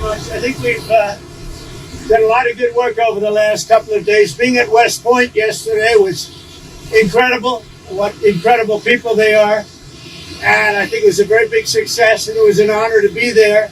much. I think we've done a lot of good work over the last couple of days. Being at West Point yesterday was incredible. What incredible people they are. And I think it was a very big success, and it was an honor to be there.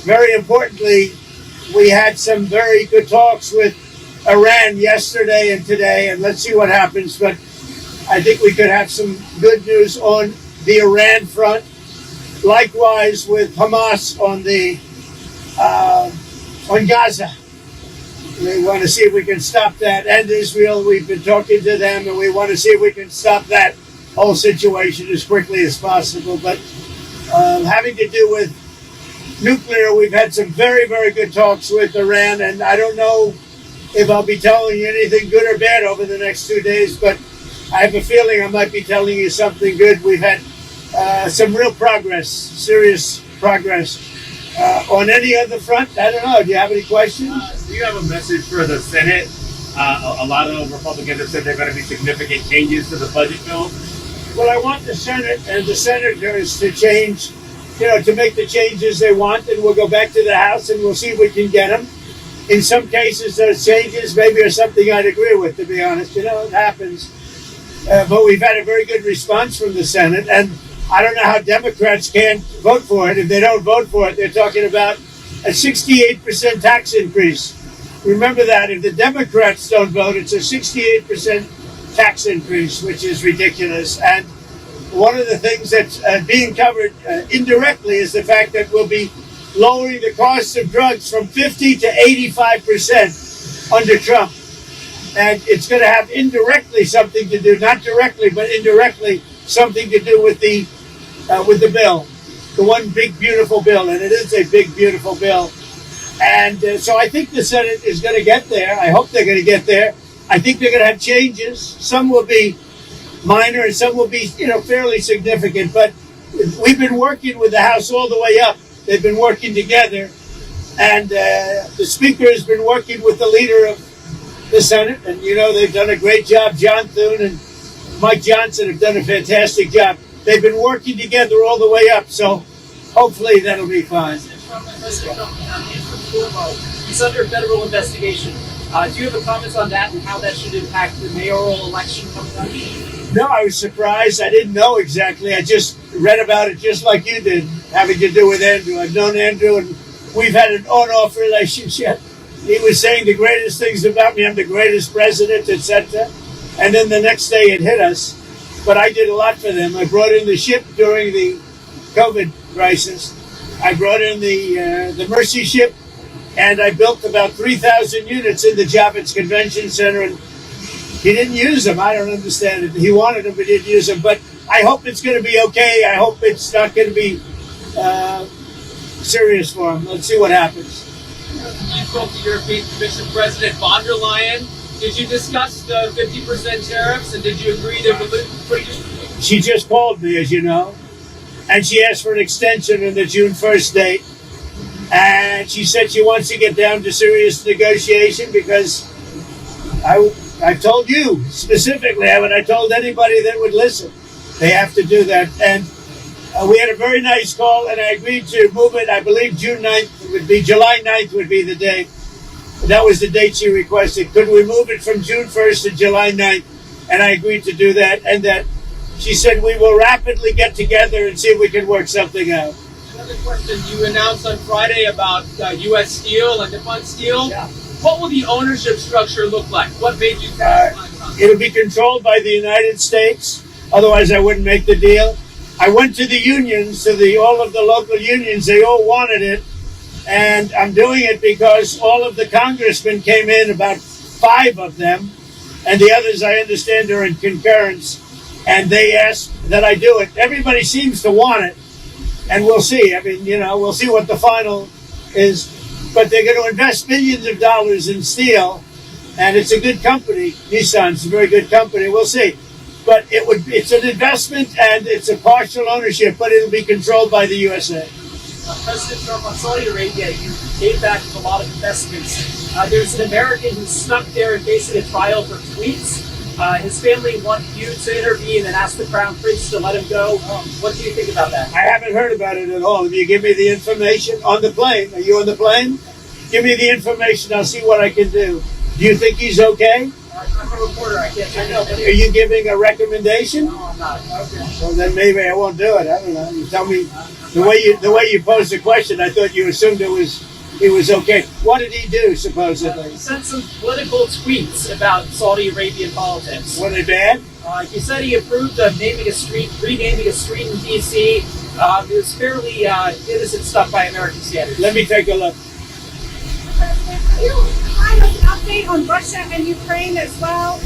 Very importantly, we had some very good talks with Iran yesterday and today, and let's see what happens. But I think we could have some good news on the Iran front. Likewise with Hamas on Gaza. We want to see if we can stop that. And Israel, we've been talking to them, and we want to see if we can stop that whole situation as quickly as possible. But having to do with nuclear, we've had some very, very good talks with Iran, and I don't know if I'll be telling you anything good or bad over the next 2 days, but I have a feeling I might be telling you something good. We've had some real progress, serious progress. On any other front, I don't know. Do you have any questions? Do you have a message for the Senate? A lot of Republicans have said there are going to be significant changes to the budget bill. Well, I want the Senate and the senators to change, to make the changes they want, and we'll go back to the House and we'll see if we can get them. In some cases, those changes maybe are something I'd agree with, to be honest. It happens. But we've had a very good response from the Senate, and I don't know how Democrats can't vote for it. If they don't vote for it, they're talking about a 68% tax increase. Remember that. If the Democrats don't vote, it's a 68% tax increase, which is ridiculous. And one of the things that's being covered indirectly is the fact that we'll be lowering the cost of drugs from 50 to 85% under Trump. And it's going to have indirectly something to do, not directly, but indirectly something to do with the bill, the one big, beautiful bill. And it is a big, beautiful bill. And so I think the Senate is going to get there. I hope they're going to get there. I think they're going to have changes. Some will be minor and some will be, fairly significant. But we've been working with the House all the way up. They've been working together. And the Speaker has been working with the leader of the Senate. And, they've done a great job. John Thune and Mike Johnson have done a fantastic job. They've been working together all the way up. So hopefully that'll be fine. He's under federal investigation. Do you have a comment on that and how that should impact the mayoral election coming up? No, I was surprised. I didn't know exactly. I just read about it just like you did, having to do with Andrew. I've known Andrew, and we've had an on-off relationship. He was saying the greatest things about me. I'm the greatest president, etc. And then the next day it hit us. But I did a lot for them. I brought in the ship during the COVID crisis. I brought in the Mercy ship, and I built about 3,000 units in the Javits Convention Center, and he didn't use them. I don't understand it. He wanted them, but he didn't use them. But I hope it's going to be okay. I hope it's not going to be serious for him. Let's see what happens. You spoke to European Commission President von der Leyen. Did you discuss the 50% tariffs, and did you agree to? She just called me, as you know, and she asked for an extension on the June 1st date. And she said she wants to get down to serious negotiation because I told you specifically, I told anybody that would listen, they have to do that. And we had a very nice call, and I agreed to move it. I believe July 9th would be the date. That was the date she requested. Could we move it from June 1st to July 9th? And I agreed to do that. And that she said we will rapidly get together and see if we can work something out. Another question. You announced on Friday about U.S. Steel and Nippon Steel. Yeah. What will the ownership structure look like? What made you it'll be controlled by the United States. Otherwise, I wouldn't make the deal. I went to the unions, to all of the local unions. They all wanted it. And I'm doing it because all of the congressmen came in, about 5 of them, and the others, I understand, are in concurrence, and they asked that I do it. Everybody seems to want it, and we'll see. We'll see what the final is, but they're going to invest millions of dollars in steel, and it's a good company. Nissan's a very good company. We'll see. But it's an investment, and it's a partial ownership, but it'll be controlled by the USA. President Trump, on Saudi Arabia, you gave back a lot of investments. There's an American who's stuck there and facing a trial for tweets. His family want you to intervene and ask the Crown Prince to let him go. What do you think about that? I haven't heard about it at all. If you give me the information on the plane, are you on the plane? Give me the information. I'll see what I can do. Do you think he's okay? I'm a reporter. I can't say no. Are you giving a recommendation? No, I'm not. Okay. Well, then maybe I won't do it. I don't know. You tell me the way you posed the question. I thought you assumed he was okay. What did he do supposedly? He sent some political tweets about Saudi Arabian politics. Were they bad? He said he approved of renaming a street in D.C. It was fairly innocent stuff by American standards. Let me take a look. Can you provide us an update on Russia and Ukraine as well?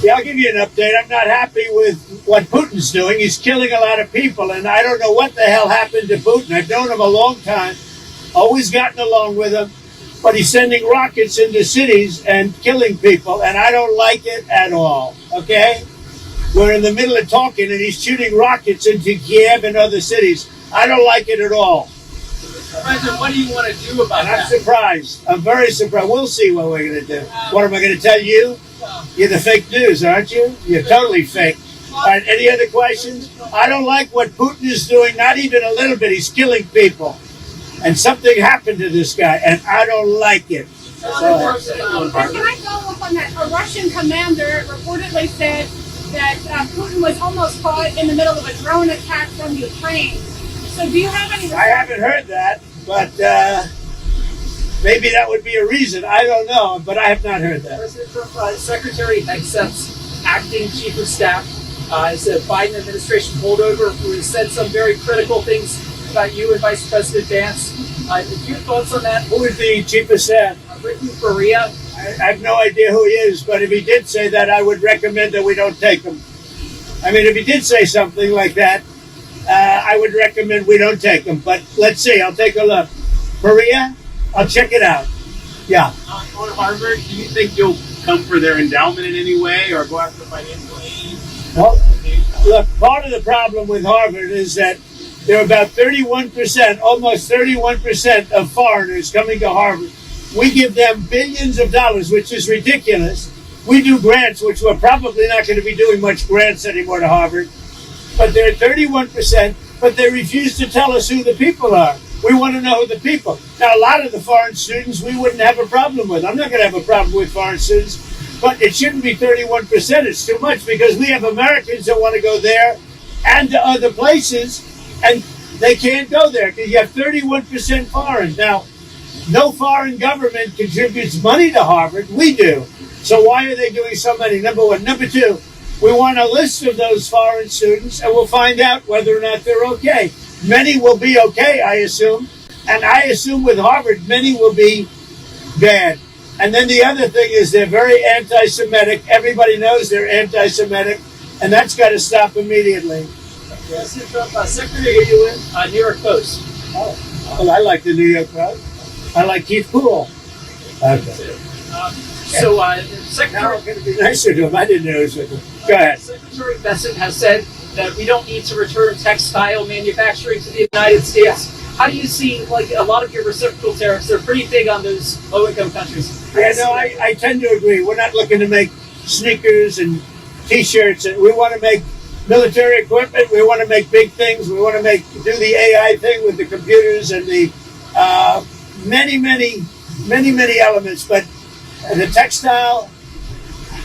Yeah, I'll give you an update. I'm not happy with what Putin's doing. He's killing a lot of people, and I don't know what the hell happened to Putin. I've known him a long time, always gotten along with him, but he's sending rockets into cities and killing people, and I don't like it at all, okay? We're in the middle of talking, and he's shooting rockets into Kiev and other cities. I don't like it at all. President, what do you want to do about And I'm that? surprised. I'm very surprised. We'll see what we're going to do. What am I going to tell you? You're the fake news, aren't you? You're totally fake. All right, any other questions? I don't like what Putin is doing, not even a little bit. He's killing people. And something happened to this guy, and I don't like it. Can I follow up on that? A Russian commander reportedly said that Putin was almost caught in the middle of a drone attack from Ukraine. So do you have any... I haven't heard that, but maybe that would be a reason. I don't know, but I have not heard that. President Trump, Secretary accepts acting chief of staff. It's a Biden administration holdover who has said some very critical things about you and Vice President Vance. Do you have thoughts on that? Who is the chief of staff? Ricky Faria. I have no idea who he is, but if he did say that, I would recommend that we don't take him. I mean, if he did say something like that, I would recommend we don't take him. But let's see. I'll take a look. Maria, I'll check it out. Yeah. On Harvard, do you think you'll come for their endowment in any way or go after financial aid? Well, look, part of the problem with Harvard is that there are about 31%, almost 31% of foreigners coming to Harvard. We give them billions of dollars, which is ridiculous. We do grants, which we're probably not going to be doing much grants anymore to Harvard. But they're 31%, but they refuse to tell us who the people are. We want to know who the people. Now, a lot of the foreign students we wouldn't have a problem with. I'm not going to have a problem with foreign students, but it shouldn't be 31%. It's too much because we have Americans that want to go there and to other places, and they can't go there because you have 31% foreign. Now, no foreign government contributes money to Harvard. We do. So why are they doing so many? Number one. Number two, we want a list of those foreign students, and we'll find out whether or not they're okay. Many will be okay, I assume. And I assume with Harvard, many will be bad. And then the other thing is they're very anti-Semitic. Everybody knows they're anti-Semitic, and that's got to stop immediately. President Trump, Secretary, are you in? New York Post. Oh, well, I like the New York Post. I like Keith Poole. Okay. So, Now Secretary... I'm going to be nicer to him. I didn't know it was with him. Go ahead. Secretary Bessent has said that we don't need to return textile manufacturing to the United States. How do you see, like, a lot of your reciprocal tariffs? They're pretty big on those low-income countries. Yeah, no, I tend to agree. We're not looking to make sneakers and T-shirts. And we want to make military equipment. We want to make big things. We want to do the AI thing with the computers and the many elements. But the textile,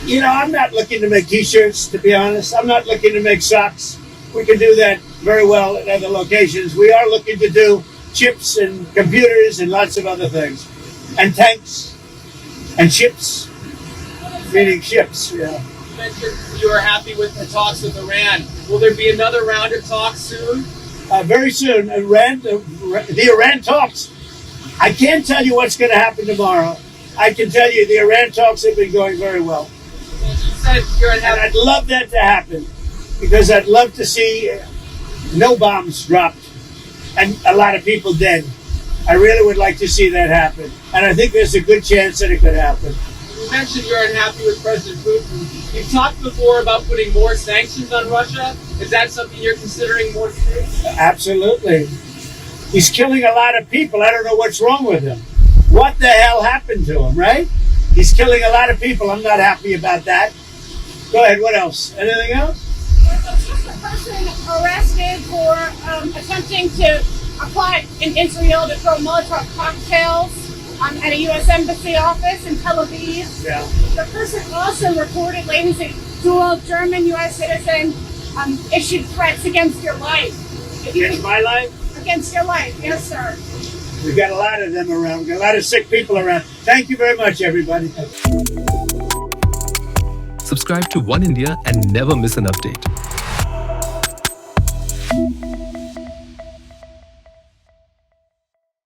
I'm not looking to make T-shirts, to be honest. I'm not looking to make socks. We can do that very well at other locations. We are looking to do chips and computers and lots of other things. And tanks and ships, meaning ships, yeah. You mentioned you are happy with the talks with Iran. Will there be another round of talks soon? Very soon. The Iran talks. I can't tell you what's going to happen tomorrow. I can tell you the Iran talks have been going very well. You said you're And unhappy. I'd love that to happen because I'd love to see no bombs dropped and a lot of people dead. I really would like to see that happen. And I think there's a good chance that it could happen. You mentioned you're unhappy with President Putin. You've talked before about putting more sanctions on Russia. Is that something you're considering more seriously? Absolutely. He's killing a lot of people. I don't know what's wrong with him. What the hell happened to him, right? He's killing a lot of people. I'm not happy about that. Go ahead. What else? Anything else? Just a person arrested for attempting to apply in Israel to throw Molotov cocktails at a U.S. Embassy office in Tel Aviv. Yeah. The person also reportedly, who's a dual German-U.S. citizen, issued threats against your life. Against my life? Against your life, yes, sir. We've got a lot of them around. We've got a lot of sick people around. Thank you very much, everybody. Subscribe to One India and never miss an update.